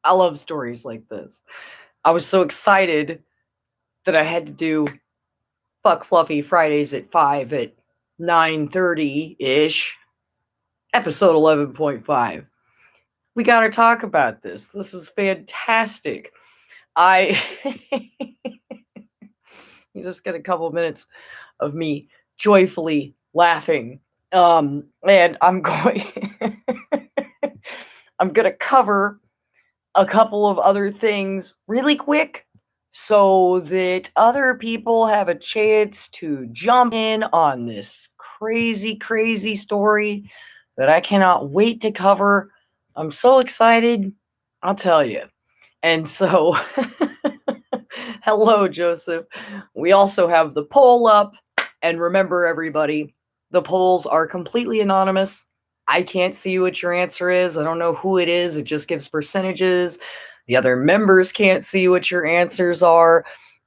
I love stories like this. I was so excited that I had to do Fuck Fluffy Fridays at 5 at 9:30-ish, episode 11.5. We got to talk about this. This is fantastic. I you just get a couple minutes of me joyfully laughing. And I'm going I'm going to cover a couple of other things really quick so that other people have a chance to jump in on this crazy, crazy story that I cannot wait to cover. I'm so excited, I'll tell you. And so, hello, Joseph. We also have the poll up. And remember, everybody, the polls are completely anonymous. I can't see what your answer is. I don't know who it is. It just gives percentages. The other members can't see what your answers are.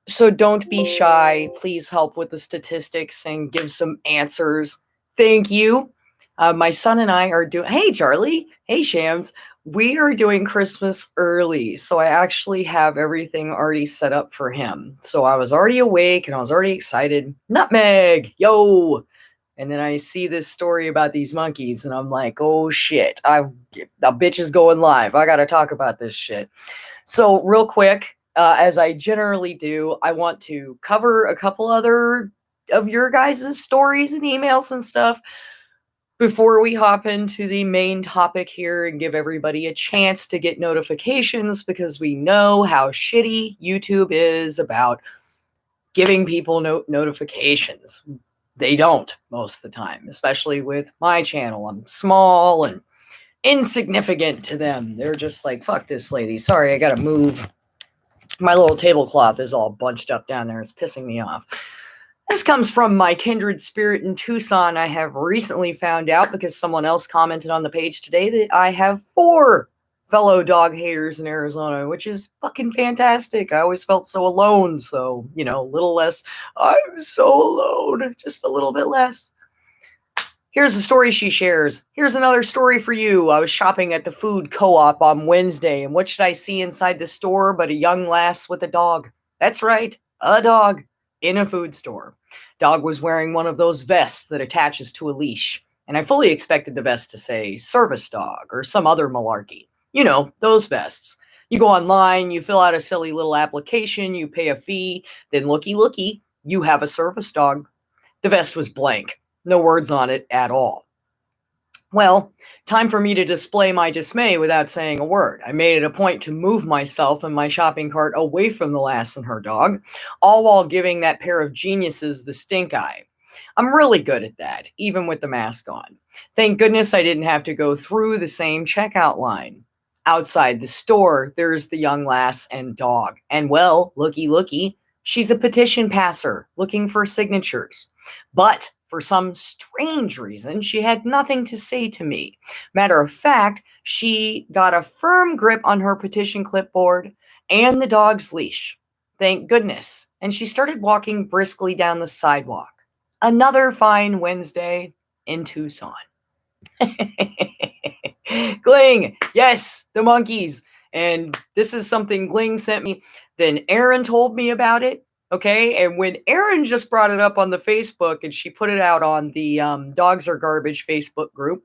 So don't be shy. Please help with the statistics and give some answers. Thank you. My son and I are doing, hey, Charlie. Hey, Shams. We are doing Christmas early. So I actually have everything already set up for him. So I was already awake and I was already excited. Nutmeg, yo. And then I see this story about these monkeys, and I'm like, oh shit, the bitch is going live. I got to talk about this shit. So, real quick, as I generally do, I want to cover a couple other of your guys' stories and emails and stuff before we hop into the main topic here and give everybody a chance to get notifications, because we know how shitty YouTube is about giving people notifications. They don't most of the time, especially with my channel. I'm small and insignificant to them. They're just like, fuck this lady. Sorry, I gotta move. My little tablecloth is all bunched up down there. It's pissing me off. This comes from my kindred spirit in Tucson. I have recently found out, because someone else commented on the page today, that I have 4 fellow dog haters in Arizona, which is fucking fantastic. I always felt so alone. So, a little less. I'm so alone. Just a little bit less. Here's a story she shares. Here's another story for you. I was shopping at the food co-op on Wednesday, and what should I see inside the store but a young lass with a dog? That's right, a dog in a food store. Dog was wearing one of those vests that attaches to a leash, and I fully expected the vest to say service dog or some other malarkey. Those vests. You go online, you fill out a silly little application, you pay a fee, then looky, you have a service dog. The vest was blank. No words on it at all. Well, time for me to display my dismay without saying a word. I made it a point to move myself and my shopping cart away from the lass and her dog, all while giving that pair of geniuses the stink eye. I'm really good at that, even with the mask on. Thank goodness I didn't have to go through the same checkout line. Outside the store, there's the young lass and dog. And well, looky, she's a petition passer looking for signatures. But for some strange reason, she had nothing to say to me. Matter of fact, she got a firm grip on her petition clipboard and the dog's leash. Thank goodness. And she started walking briskly down the sidewalk. Another fine Wednesday in Tucson. Gling, yes, the monkeys. And this is something Gling sent me. Then Aaron told me about it. Okay, and when Erin just brought it up on the Facebook and she put it out on the Dogs Are Garbage Facebook group,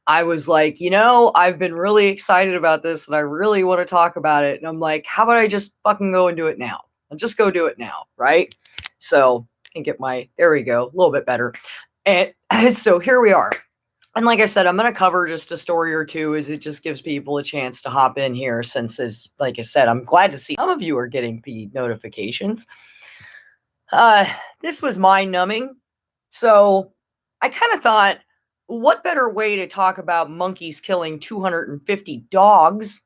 I was like, I've been really excited about this and I really want to talk about it. And I'm like, how about I just fucking go and do it now? I'll just go do it now, right? So I can get there we go, a little bit better. And so here we are. And like I said, I'm going to cover just a story or two, as it just gives people a chance to hop in here, since, like I said, I'm glad to see some of you are getting the notifications. This was mind-numbing. So I kind of thought, what better way to talk about monkeys killing 250 dogs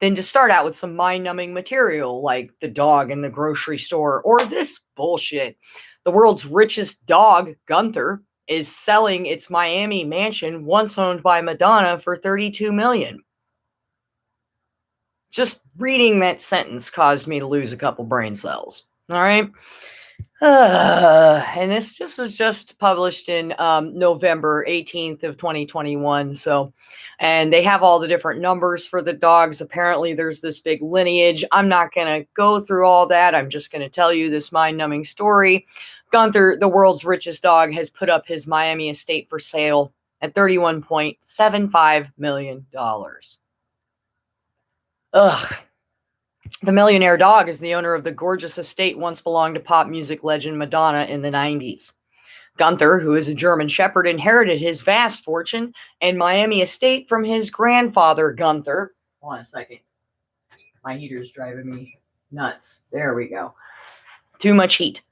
than to start out with some mind-numbing material like the dog in the grocery store, or this bullshit. The world's richest dog, Gunther, is selling its Miami mansion, once owned by Madonna, for $32 million. Just reading that sentence caused me to lose a couple brain cells. All right. And this just was just published in November 18th of 2021. So, and they have all the different numbers for the dogs. Apparently, there's this big lineage. I'm not going to go through all that. I'm just going to tell you this mind-numbing story. Gunther, the world's richest dog, has put up his Miami estate for sale at $31.75 million. Ugh. The millionaire dog is the owner of the gorgeous estate once belonged to pop music legend Madonna in the 90s. Gunther, who is a German Shepherd, inherited his vast fortune and Miami estate from his grandfather, Gunther. Hold on a second. My heater's driving me nuts. There we go. Too much heat.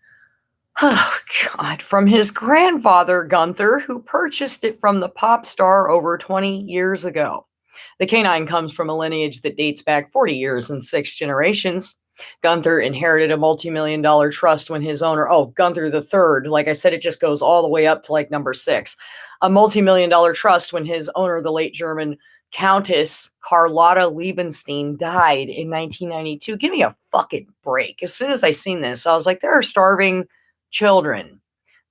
Oh, God. From his grandfather, Gunther, who purchased it from the pop star over 20 years ago. The canine comes from a lineage that dates back 40 years and 6 generations. Gunther inherited a multi-million-dollar trust when his owner, Gunther the third, like I said, it just goes all the way up to like number 6. A multi-million-dollar trust when his owner, the late German Countess Carlotta Liebenstein, died in 1992. Give me a fucking break. As soon as I seen this, I was like, there are starving children.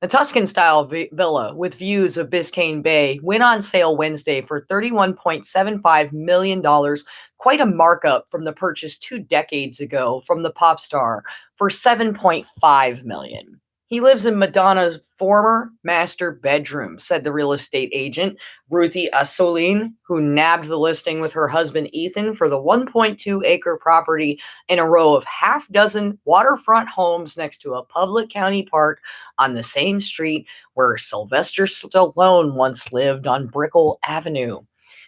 The Tuscan-style villa with views of Biscayne Bay went on sale Wednesday for $31.75 million, quite a markup from the purchase 2 decades ago from the pop star for $7.5 million. He lives in Madonna's former master bedroom, said the real estate agent, Ruthie Assolin, who nabbed the listing with her husband Ethan for the 1.2-acre property in a row of half-dozen waterfront homes next to a public county park on the same street where Sylvester Stallone once lived on Brickell Avenue.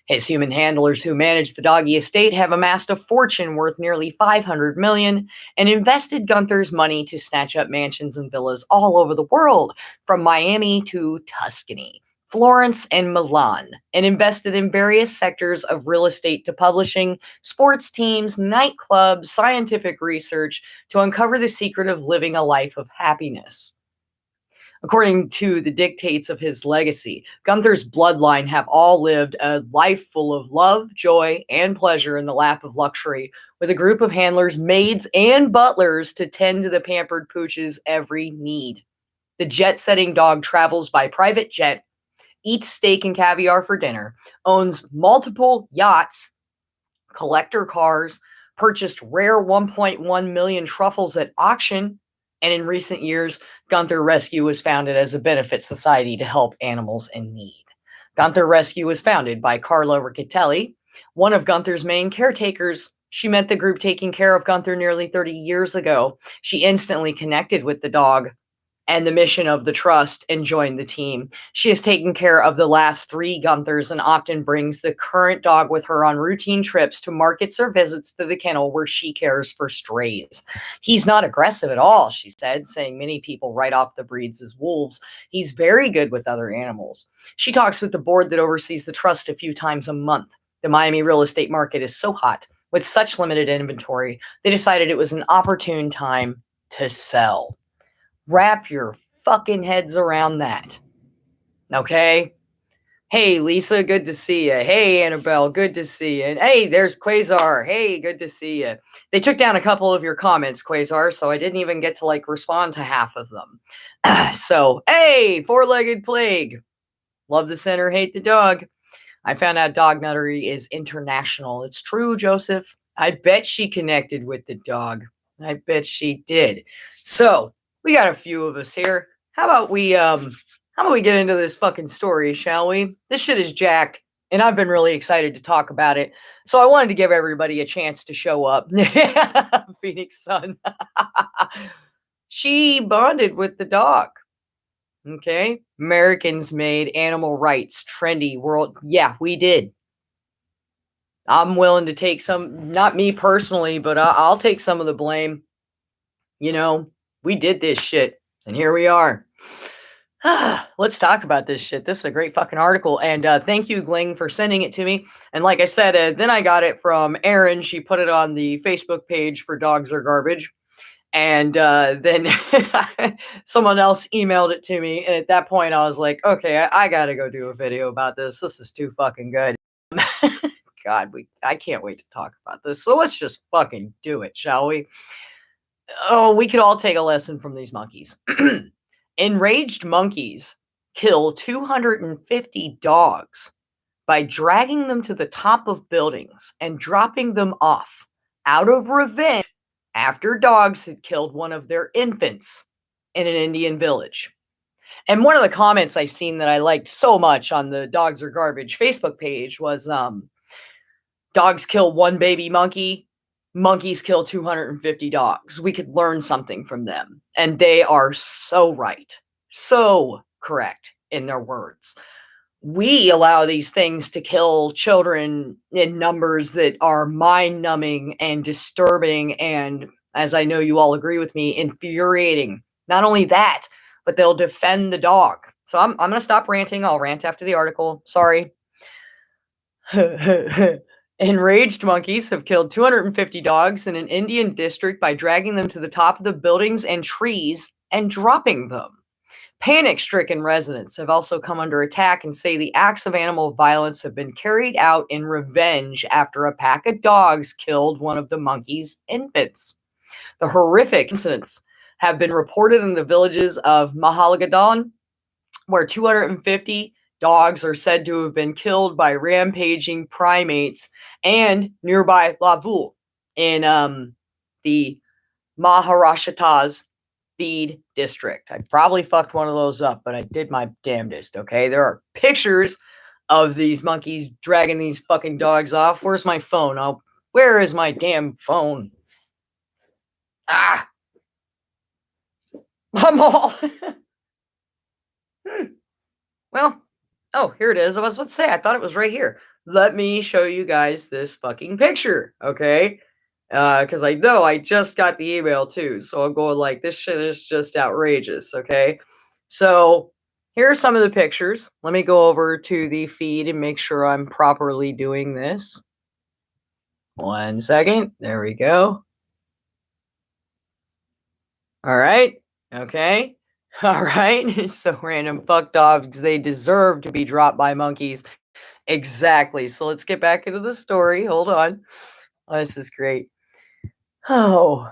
His human handlers who manage the doggy estate have amassed a fortune worth nearly $500 million and invested Gunther's money to snatch up mansions and villas all over the world, from Miami to Tuscany, Florence, and Milan, and invested in various sectors of real estate to publishing, sports teams, nightclubs, scientific research to uncover the secret of living a life of happiness. According to the dictates of his legacy, Gunther's bloodline have all lived a life full of love, joy, and pleasure in the lap of luxury, with a group of handlers, maids, and butlers to tend to the pampered pooch's every need. The jet-setting dog travels by private jet, eats steak and caviar for dinner, owns multiple yachts, collector cars, purchased rare 1.1 million truffles at auction, and in recent years, Gunther Rescue was founded as a benefit society to help animals in need. Gunther Rescue was founded by Carla Riccatelli, one of Gunther's main caretakers. She met the group taking care of Gunther nearly 30 years ago. She instantly connected with the dog and the mission of the trust and joined the team. She has taken care of the last 3 Gunthers and often brings the current dog with her on routine trips to markets or visits to the kennel where she cares for strays. He's not aggressive at all, she said, saying many people write off the breeds as wolves. He's very good with other animals. She talks with the board that oversees the trust a few times a month. The Miami real estate market is so hot with such limited inventory, they decided it was an opportune time to sell. Wrap your fucking heads around that. Okay? Hey, Lisa, good to see you. Hey, Annabelle, good to see you. And hey, there's Quasar. Hey, good to see you. They took down a couple of your comments, Quasar, so I didn't even get to respond to half of them. So, hey, 4-legged plague. Love the center, hate the dog. I found out dog nuttery is international. It's true, Joseph. I bet she connected with the dog. I bet she did. So, we got a few of us here. How about we get into this fucking story, shall we? This shit is jacked, and I've been really excited to talk about it. So I wanted to give everybody a chance to show up. Phoenix Sun. She bonded with the dog. Okay? Americans made animal rights trendy world. Yeah, we did. I'm willing to take some, not me personally, but I'll take some of the blame. You know, we did this shit, and here we are. Let's talk about this shit. This is a great fucking article, and thank you, Gling, for sending it to me. And like I said, then I got it from Erin. She put it on the Facebook page for Dogs Are Garbage, and then someone else emailed it to me, and at that point, I was like, okay, I gotta go do a video about this. This is too fucking good. God, I can't wait to talk about this. So let's just fucking do it, shall we? Oh, we could all take a lesson from these monkeys. Enraged monkeys kill 250 dogs by dragging them to the top of buildings and dropping them off out of revenge after dogs had killed one of their infants in an Indian village. And one of the comments I seen that I liked so much on the Dogs Are Garbage Facebook page was dogs kill one baby monkey, monkeys kill 250 dogs. We could learn something from them. And they are so right, so correct in their words. We allow these things to kill children in numbers that are mind numbing and disturbing. And as I know you all agree with me, infuriating. Not only that, but they'll defend the dog. So I'm going to stop ranting. I'll rant after the article. Sorry. Enraged monkeys have killed 250 dogs in an Indian district by dragging them to the top of the buildings and trees and dropping them. Panic-stricken residents have also come under attack and say the acts of animal violence have been carried out in revenge after a pack of dogs killed one of the monkey's infants. The horrific incidents have been reported in the villages of Mahalagadon, where 250 dogs are said to have been killed by rampaging primates, and nearby Lavul in the Maharashtra's Bede district. I probably fucked one of those up, but I did my damnedest, okay? There are pictures of these monkeys dragging these fucking dogs off. Where's my phone? Where is my damn phone? Ah! I'm all... Well, oh, here it is. I was about to say, I thought it was right here. Let me show you guys this fucking picture, okay? Because I know I just got the email too. So I'm going like, this shit is just outrageous, okay? So here are some of the pictures. Let me go over to the feed and make sure I'm properly doing this. 1 second. There we go. All right. Okay. All right. So random fuck dogs, they deserve to be dropped by monkeys. Exactly. So let's get back into the story. Hold on. Oh, this is great. Oh.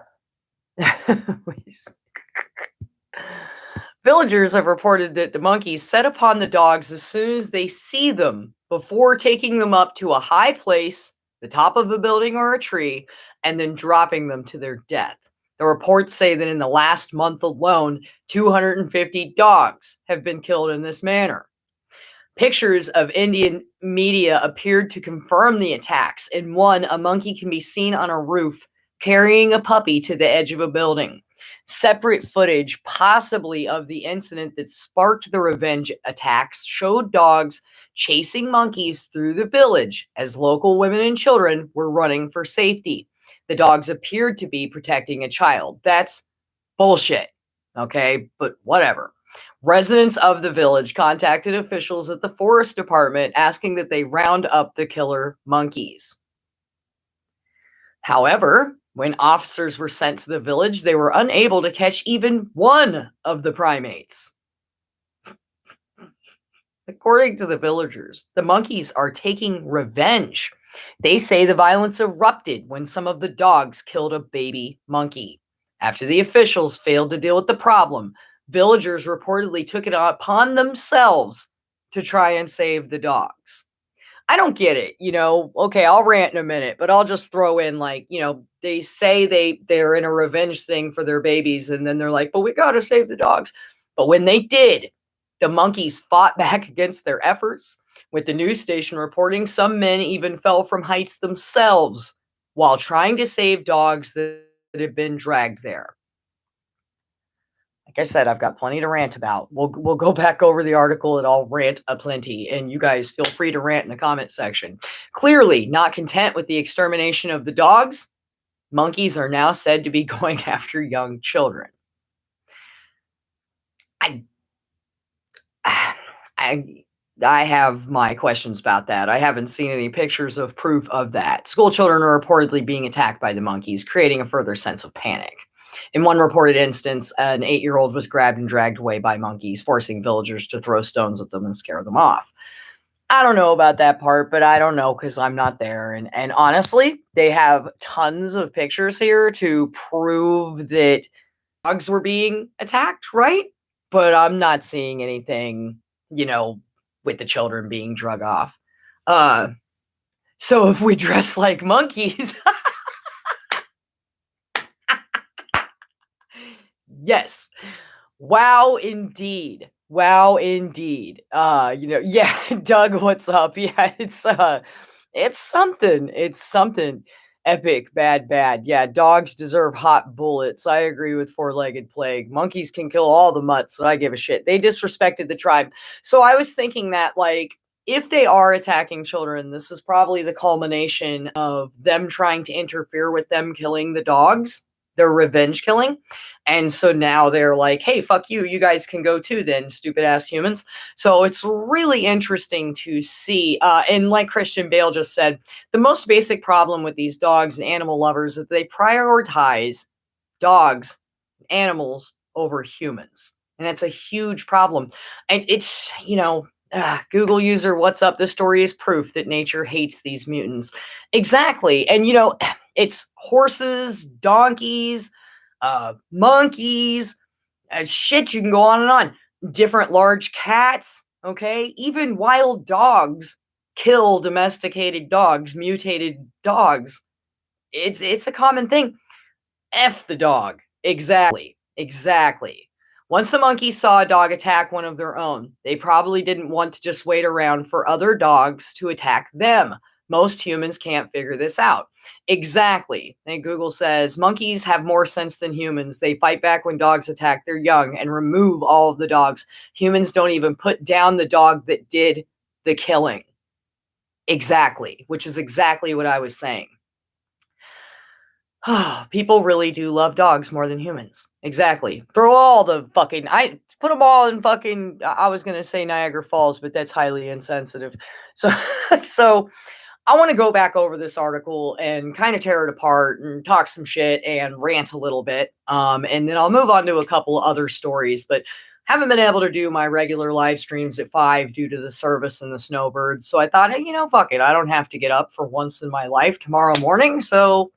Villagers have reported that the monkeys set upon the dogs as soon as they see them before taking them up to a high place, the top of a building or a tree, and then dropping them to their death. The reports say that in the last month alone, 250 dogs have been killed in this manner. Pictures of Indian media appeared to confirm the attacks. In one, a monkey can be seen on a roof carrying a puppy to the edge of a building. Separate footage, possibly of the incident that sparked the revenge attacks, showed dogs chasing monkeys through the village as local women and children were running for safety. The dogs appeared to be protecting a child. That's bullshit, okay? But whatever. Residents of the village contacted officials at the forest department asking that they round up the killer monkeys. However, when officers were sent to the village, they were unable to catch even one of the primates. According to the villagers, the monkeys are taking revenge. They say the violence erupted when some of the dogs killed a baby monkey. After the officials failed to deal with the problem, villagers reportedly took it upon themselves to try and save the dogs. I don't get it, okay, I'll rant in a minute, but I'll just throw in like, they say they're in a revenge thing for their babies, and then they're like, but we got to save the dogs. But when they did, the monkeys fought back against their efforts, with the news station reporting some men even fell from heights themselves while trying to save dogs that had been dragged there. Like I said, I've got plenty to rant about. We'll go back over the article and I'll rant aplenty, and you guys feel free to rant in the comment section. Clearly not content with the extermination of the dogs, monkeys are now said to be going after young children. I have my questions about that. I haven't seen any pictures of proof of that. School children are reportedly being attacked by the monkeys, creating a further sense of panic. In one reported instance, an 8-year-old was grabbed and dragged away by monkeys, forcing villagers to throw stones at them and scare them off. I don't know about that part, but I don't know because I'm not there. And honestly, they have tons of pictures here to prove that dogs were being attacked, right? But I'm not seeing anything, you know, with the children being drug off. Uh, so if we dress like monkeys, yes. Wow, indeed. Wow, indeed. Yeah, Doug, what's up? Yeah, it's something. It's something epic, bad, bad. Yeah, dogs deserve hot bullets. I agree with four-legged plague. Monkeys can kill all the mutts, but I give a shit. They disrespected the tribe. So I was thinking that, like, if they are attacking children, this is probably the culmination of them trying to interfere with them killing the dogs, their revenge killing. And so now they're like, hey, fuck you. You guys can go too, then, stupid ass humans. So it's really interesting to see. And like Christian Bale just said, the most basic problem with these dogs and animal lovers is that they prioritize dogs, animals over humans. And that's a huge problem. And it's, Google user, what's up? This story is proof that nature hates these mutants. Exactly. And, it's horses, donkeys, monkeys, shit, you can go on and on. Different large cats, okay? Even wild dogs kill domesticated dogs, mutated dogs. It's a common thing. F the dog. Exactly. Exactly. Once the monkeys saw a dog attack one of their own, they probably didn't want to just wait around for other dogs to attack them. Most humans can't figure this out. Exactly. And Google says monkeys have more sense than humans. They fight back when dogs attack their young and remove all of the dogs. Humans don't even put down the dog that did the killing. Exactly. Which is exactly what I was saying. People really do love dogs more than humans. Exactly. Throw all the fucking I put them all in fucking I was going to say Niagara Falls, but that's highly insensitive. So so I want to go back over this article and kind of tear it apart and talk some shit and rant a little bit. And then I'll move on to a couple other stories, but haven't been able to do my regular live streams at 5 due to the service and the snowbirds. So I thought, hey, fuck it. I don't have to get up for once in my life tomorrow morning. So,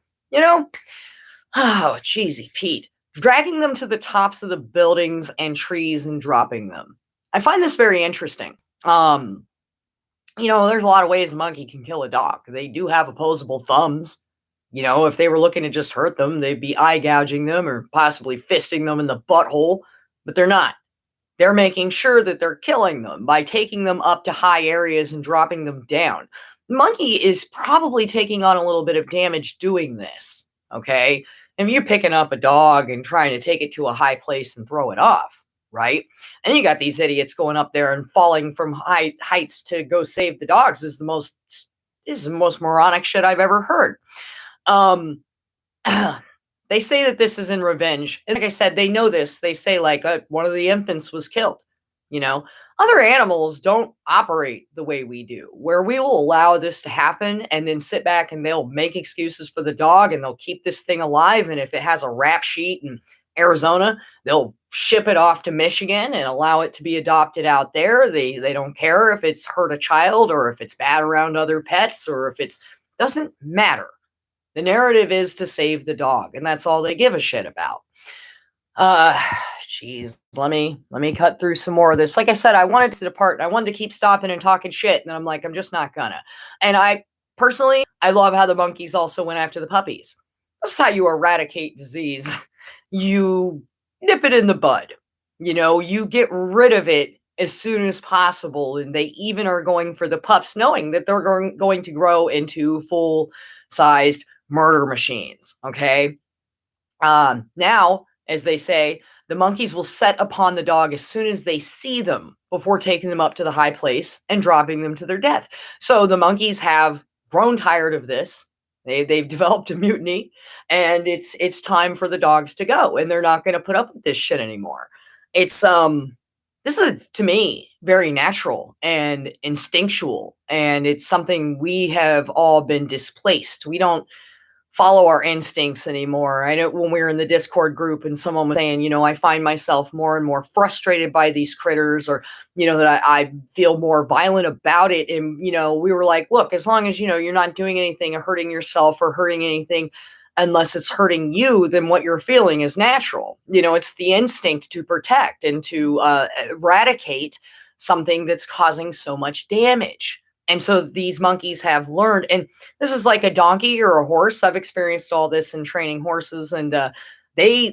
oh, cheesy Pete. Dragging them to the tops of the buildings and trees and dropping them. I find this very interesting. There's a lot of ways a monkey can kill a dog. They do have opposable thumbs. If they were looking to just hurt them, they'd be eye gouging them or possibly fisting them in the butthole, but they're not. They're making sure that they're killing them by taking them up to high areas and dropping them down. The monkey is probably taking on a little bit of damage doing this, okay? If you're picking up a dog and trying to take it to a high place and throw it off, right? And you got these idiots going up there and falling from high heights to go save the dogs. This is the most moronic shit I've ever heard. They say that this is in revenge. And like I said, they know this. They say like one of the infants was killed. Other animals don't operate the way we do, where we will allow this to happen and then sit back and they'll make excuses for the dog and they'll keep this thing alive. And if it has a rap sheet in Arizona, they'll ship it off to Michigan and allow it to be adopted out there. They don't care if it's hurt a child or if it's bad around other pets or if it's doesn't matter. The narrative is to save the dog, and that's all they give a shit about. Jeez, let me cut through some more of this. Like I said, I wanted to depart and I wanted to keep stopping and talking shit, and I'm like, I'm just not gonna. And I personally, I love how the monkeys also went after the puppies. That's how you eradicate disease. You nip it in the bud. You get rid of it as soon as possible, and they even are going for the pups, knowing that they're going to grow into full-sized murder machines. Okay. Now, as they say, the monkeys will set upon the dog as soon as they see them before taking them up to the high place and dropping them to their death. So the monkeys have grown tired of this. They've developed a mutiny, and it's time for the dogs to go, and they're not going to put up with this shit anymore. It's this is, to me, very natural and instinctual, and it's something we have all been displaced. We don't follow our instincts anymore. I know when we were in the Discord group and someone was saying, I find myself more and more frustrated by these critters, or, that I feel more violent about it. And, we were like, look, as long as, you're not doing anything or hurting yourself or hurting anything, unless it's hurting you, then what you're feeling is natural. It's the instinct to protect and to eradicate something that's causing so much damage. And so these monkeys have learned, and this is like a donkey or a horse. I've experienced all this in training horses, and as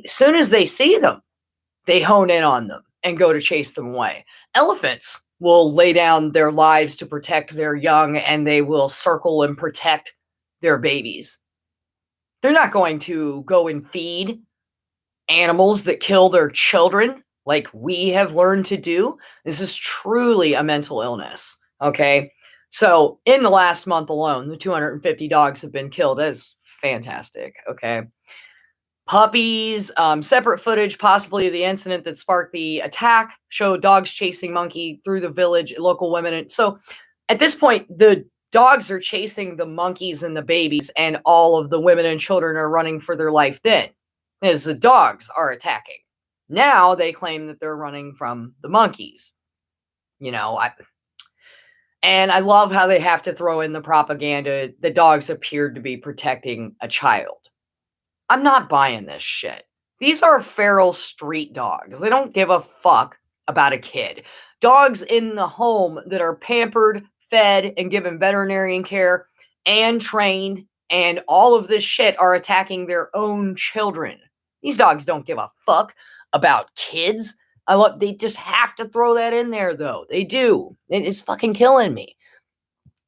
soon as they see them, they hone in on them and go to chase them away. Elephants will lay down their lives to protect their young, and they will circle and protect their babies. They're not going to go and feed animals that kill their children like we have learned to do. This is truly a mental illness, okay? So in the last month alone, the 250 dogs have been killed. That is fantastic, okay? Puppies, separate footage, possibly the incident that sparked the attack, showed dogs chasing monkey through the village, local women. And so at this point, the dogs are chasing the monkeys and the babies, and all of the women and children are running for their life then, as the dogs are attacking. Now they claim that they're running from the monkeys. And I love how they have to throw in the propaganda. The dogs appeared to be protecting a child. I'm not buying this shit. These are feral street dogs. They don't give a fuck about a kid. Dogs in the home that are pampered, fed, and given veterinarian care and trained and all of this shit are attacking their own children. These dogs don't give a fuck about kids. They just have to throw that in there, though. They do. It is fucking killing me.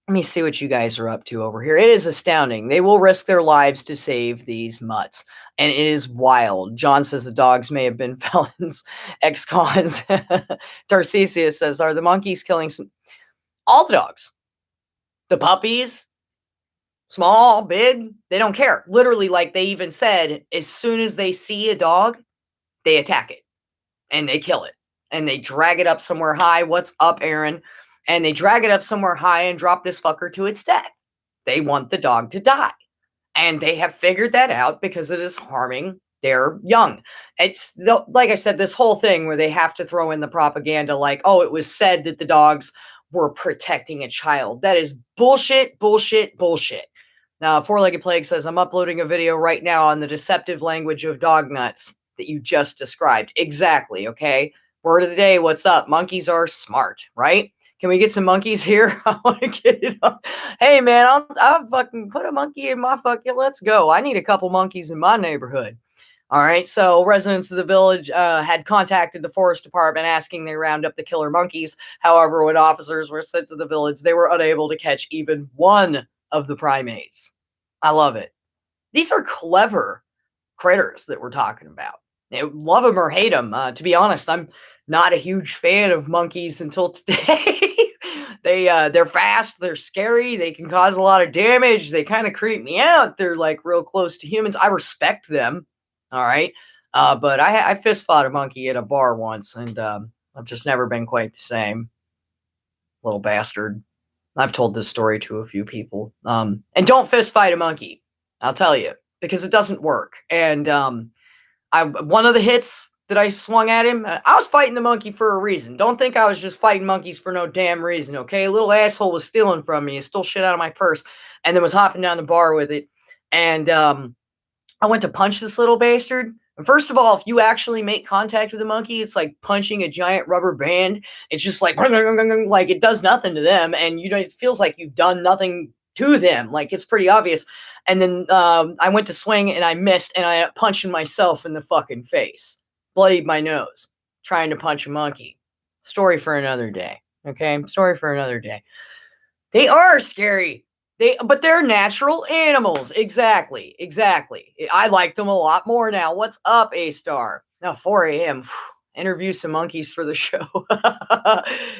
Let me see what you guys are up to over here. It is astounding. They will risk their lives to save these mutts. And it is wild. John says the dogs may have been felons, ex-cons. Tarcisius says, are the monkeys killing all the dogs? The puppies, small, big, they don't care. Literally, like they even said, as soon as they see a dog, they attack it. And they kill it. And they drag it up somewhere high. What's up, Aaron? And they drag it up somewhere high and drop this fucker to its death. They want the dog to die. And they have figured that out because it is harming their young. It's, like I said, this whole thing where they have to throw in the propaganda like, oh, it was said that the dogs were protecting a child. That is bullshit, bullshit, bullshit. Now, Four-Legged Plague says, I'm uploading a video right now on the deceptive language of dog nuts that you just described. Exactly, okay? Word of the day, what's up? Monkeys are smart, right? Can we get some monkeys here? I want to get it on. Hey, man, I'll fucking put a monkey in my fucking, let's go. I need a couple monkeys in my neighborhood. All right, so residents of the village had contacted the forest department asking they round up the killer monkeys. However, when officers were sent to the village, they were unable to catch even one of the primates. I love it. These are clever critters that we're talking about. They love them or hate them. To be honest, I'm not a huge fan of monkeys until today. They're fast, they're scary, they can cause a lot of damage, they kind of creep me out. They're like real close to humans. I respect them, all right? But I fist fought a monkey at a bar once, and I've just never been quite the same. Little bastard. I've told this story to a few people. And don't fist fight a monkey, I'll tell you, because it doesn't work. And one of the hits that I swung at him, I was fighting the monkey for a reason. Don't think I was just fighting monkeys for no damn reason, okay? A little asshole was stealing from me. He stole shit out of my purse and then was hopping down the bar with it. And I went to punch this little bastard. And first of all, if you actually make contact with a monkey, it's like punching a giant rubber band. It's just like it does nothing to them. And it feels like you've done nothing to them. Like, it's pretty obvious. And then I went to swing and I missed, and I punched myself in the fucking face. Bloodied my nose trying to punch a monkey. Story for another day. Okay? Story for another day. They are scary. But they're natural animals. Exactly. I like them a lot more now. What's up, A-Star? Now, 4 a.m. Interview some monkeys for the show.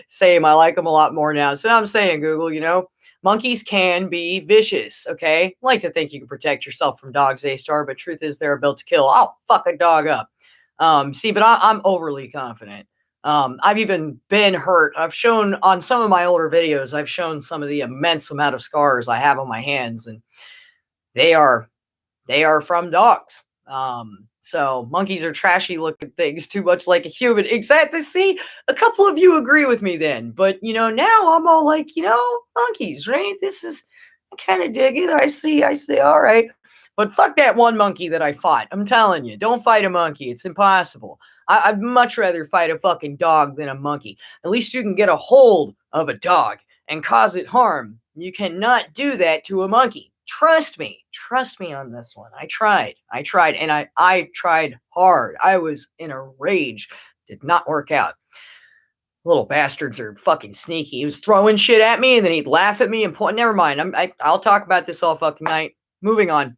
Same. I like them a lot more now. So I'm saying, Google, monkeys can be vicious, okay? I like to think you can protect yourself from dogs, A-Star, but truth is they're built to kill. I'll fuck a dog up. But I'm overly confident. I've even been hurt. I've shown on some of my older videos, I've shown some of the immense amount of scars I have on my hands, and they are they are from dogs. So monkeys are trashy looking things, too much like a human. Exactly. See, a couple of you agree with me then, but now I'm all like, monkeys, right? This is, I kind of dig it. I see. All right. But fuck that one monkey that I fought. I'm telling you, don't fight a monkey. It's impossible. I'd much rather fight a fucking dog than a monkey. At least you can get a hold of a dog and cause it harm. You cannot do that to a monkey. Trust me. Trust me on this one. I tried. And I tried hard. I was in a rage. Did not work out. Little bastards are fucking sneaky. He was throwing shit at me and then he'd laugh at me and point. Never mind. I'll talk about this all fucking night. Moving on.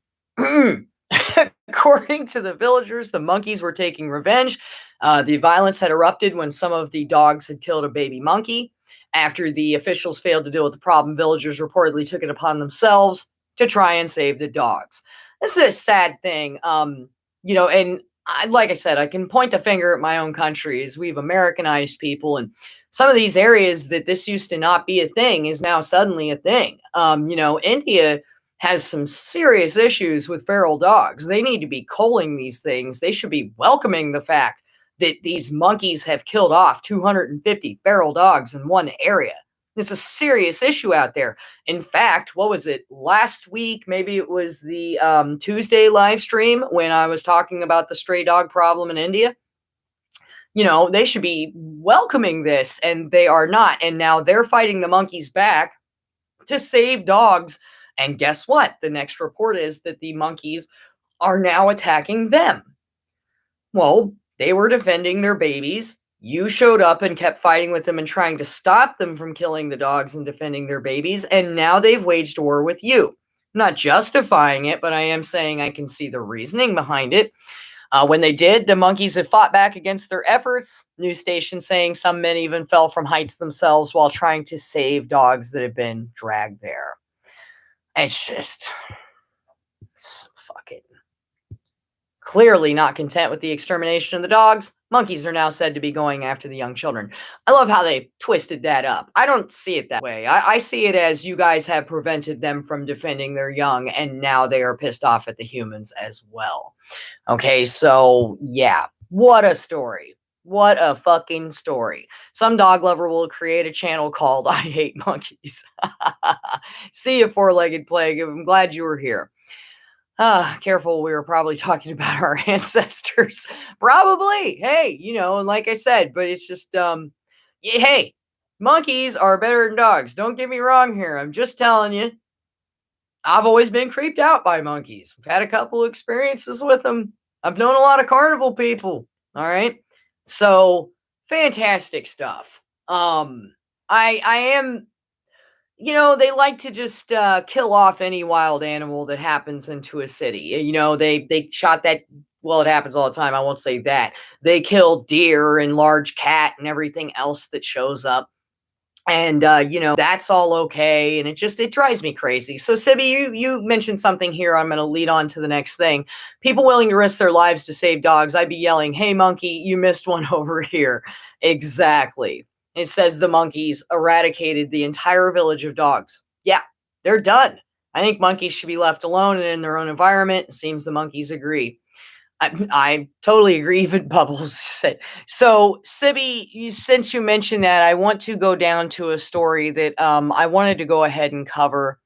According to the villagers, the monkeys were taking revenge. The violence had erupted when some of the dogs had killed a baby monkey. After the officials failed to deal with the problem, villagers reportedly took it upon themselves to try and save the dogs. This is a sad thing. And like I said, I can point the finger at my own country as we've Americanized people, and some of these areas that this used to not be a thing is now suddenly a thing. India has some serious issues with feral dogs. They need to be culling these things. They should be welcoming the fact that these monkeys have killed off 250 feral dogs in one area. It's a serious issue out there. In fact, what was it, last week? Maybe it was the Tuesday live stream when I was talking about the stray dog problem in India. They should be welcoming this, and they are not. And now they're fighting the monkeys back to save dogs. And guess what? The next report is that the monkeys are now attacking them. Well, they were defending their babies. You showed up and kept fighting with them and trying to stop them from killing the dogs and defending their babies. And now they've waged war with you. I'm not justifying it, but I am saying I can see the reasoning behind it. When they did, the monkeys have fought back against their efforts. News station saying some men even fell from heights themselves while trying to save dogs that have been dragged there. It's fucking clearly not content with the extermination of the dogs. Monkeys are now said to be going after the young children. I love how they twisted that up. I don't see it that way. I see it as you guys have prevented them from defending their young, and now they are pissed off at the humans as well. Okay, so yeah, what a story. What a fucking story. Some dog lover will create a channel called I Hate Monkeys. See you, four-legged plague. I'm glad you were here. Careful, we were probably talking about our ancestors. Probably. Hey, and like I said, but it's just, hey, monkeys are better than dogs. Don't get me wrong here. I'm just telling you. I've always been creeped out by monkeys. I've had a couple experiences with them. I've known a lot of carnival people. All right. So fantastic stuff. I am, they like to just kill off any wild animal that happens into a city. They shot that. Well, it happens all the time. I won't say that. They kill deer and large cat and everything else that shows up. And, that's all okay. And it drives me crazy. So, Sibby, you mentioned something here. I'm going to lead on to the next thing. People willing to risk their lives to save dogs. I'd be yelling, hey, monkey, you missed one over here. Exactly. It says the monkeys eradicated the entire village of dogs. Yeah, they're done. I think monkeys should be left alone and in their own environment. It seems the monkeys agree. I totally agree. Even Bubbles said. So, Sibby, since you mentioned that, I want to go down to a story that I wanted to go ahead and cover.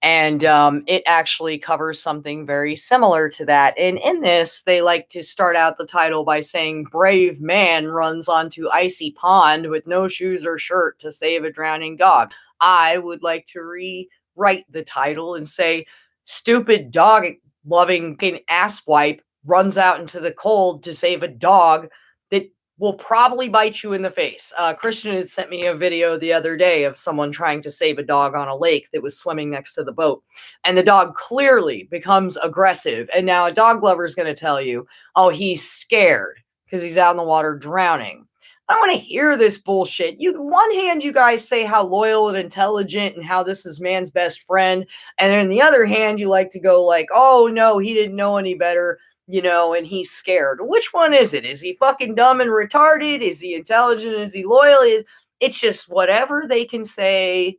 And it actually covers something very similar to that. And in this, they like to start out the title by saying, brave man runs onto icy pond with no shoes or shirt to save a drowning dog. I would like to rewrite the title and say, stupid dog loving asswipe runs out into the cold to save a dog that will probably bite you in the face. Christian had sent me a video the other day of someone trying to save a dog on a lake that was swimming next to the boat. And the dog clearly becomes aggressive. And now a dog lover is going to tell you, oh, he's scared because he's out in the water drowning. I don't want to hear this bullshit. On one hand, you guys say how loyal and intelligent and how this is man's best friend. And then on the other hand, you like to go like, oh, no, he didn't know any better. And he's scared. Which one is it? Is he fucking dumb and retarded? Is he intelligent? Is he loyal? It's just whatever they can say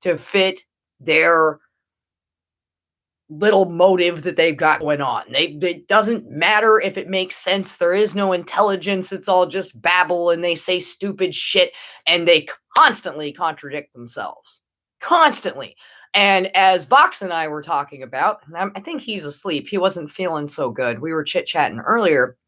to fit their little motive that they've got going on. It doesn't matter if it makes sense. There is no intelligence. It's all just babble, and they say stupid shit, and they constantly contradict themselves. Constantly. And as Box and I were talking about, I think he's asleep. He wasn't feeling so good. We were chit-chatting earlier.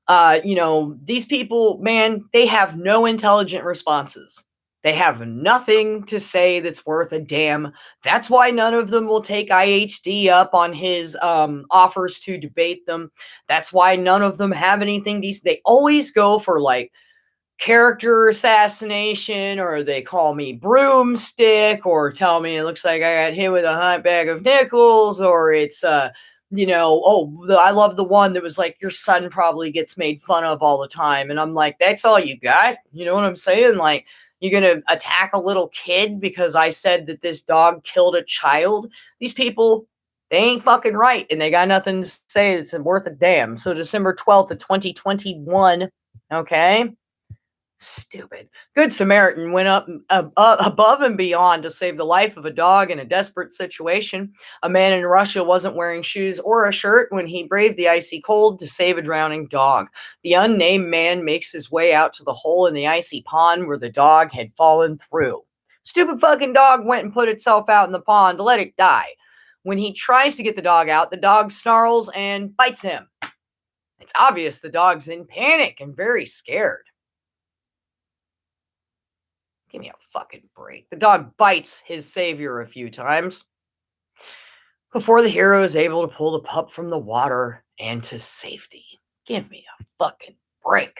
These people, man, they have no intelligent responses. They have nothing to say that's worth a damn. That's why none of them will take IHD up on his offers to debate them. That's why none of them have anything decent. They always go for like character assassination, or they call me broomstick, or tell me it looks like I got hit with a hot bag of nickels, or it's I love the one that was like, your son probably gets made fun of all the time. And I'm like, that's all you got? You know what I'm saying? Like, you're going to attack a little kid because I said that this dog killed a child? These people, they ain't fucking right. And they got nothing to say that's worth a damn. So December 12th of 2021, okay? Stupid. Good Samaritan went up above and beyond to save the life of a dog in a desperate situation. A man in Russia wasn't wearing shoes or a shirt when he braved the icy cold to save a drowning dog. The unnamed man makes his way out to the hole in the icy pond where the dog had fallen through. Stupid fucking dog went and put itself out in the pond to let it die. When he tries to get the dog out, the dog snarls and bites him. It's obvious the dog's in panic and very scared. Give me a fucking break. The dog bites his savior a few times before the hero is able to pull the pup from the water and to safety. Give me a fucking break.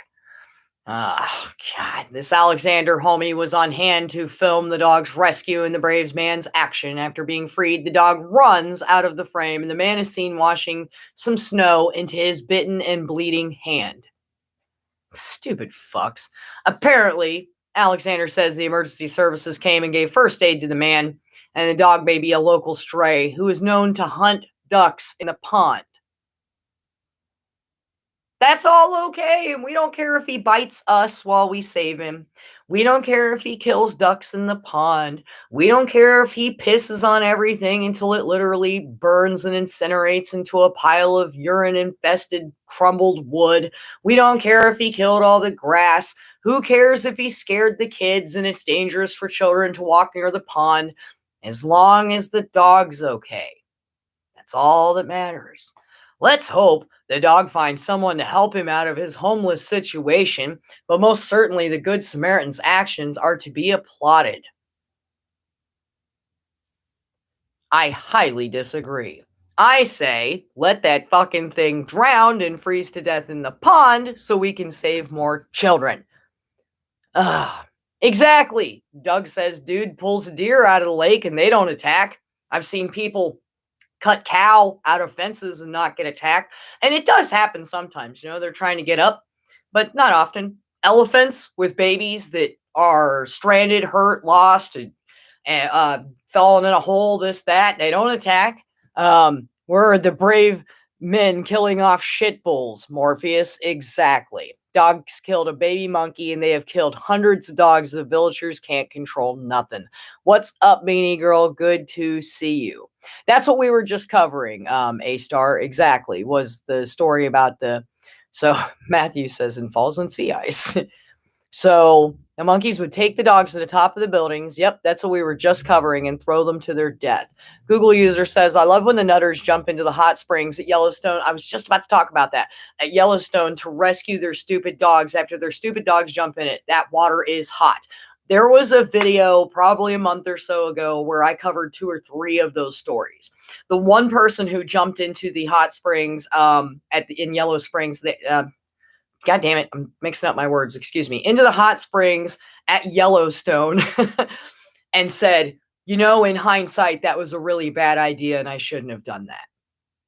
Oh, God. This Alexander homie was on hand to film the dog's rescue and the brave man's action. After being freed, the dog runs out of the frame, and the man is seen washing some snow into his bitten and bleeding hand. Stupid fucks. Apparently, Alexander says the emergency services came and gave first aid to the man, and the dog may be a local stray who is known to hunt ducks in the pond. That's all okay, and we don't care if he bites us while we save him. We don't care if he kills ducks in the pond. We don't care if he pisses on everything until it literally burns and incinerates into a pile of urine-infested, crumbled wood. We don't care if he killed all the grass. Who cares if he scared the kids and it's dangerous for children to walk near the pond? As long as the dog's okay. That's all that matters. Let's hope the dog finds someone to help him out of his homeless situation, but most certainly the Good Samaritan's actions are to be applauded. I highly disagree. I say, let that fucking thing drown and freeze to death in the pond so we can save more children. Exactly. Doug says dude pulls a deer out of the lake and they don't attack. I've seen people cut cow out of fences and not get attacked. And it does happen sometimes. They're trying to get up, but not often. Elephants with babies that are stranded, hurt, lost, and fallen in a hole, this, that, they don't attack. We're the brave men killing off shit bulls, Morpheus. Exactly. Dogs killed a baby monkey, and they have killed hundreds of dogs. The villagers can't control nothing. What's up, Beanie Girl? Good to see you. That's what we were just covering, A-Star. Exactly. Was the story about so Matthew says, and falls on sea ice. So the monkeys would take the dogs to the top of the buildings. Yep, that's what we were just covering, and throw them to their death. Google user says, I love when the nutters jump into the hot springs at Yellowstone. I was just about to talk about that. At Yellowstone to rescue their stupid dogs after their stupid dogs jump in it. That water is hot. There was a video probably a month or so ago where I covered 2 or 3 of those stories. The one person who jumped into the hot springs in Yellow Springs, God damn it, I'm mixing up my words, excuse me, into the hot springs at Yellowstone and said, in hindsight, that was a really bad idea and I shouldn't have done that.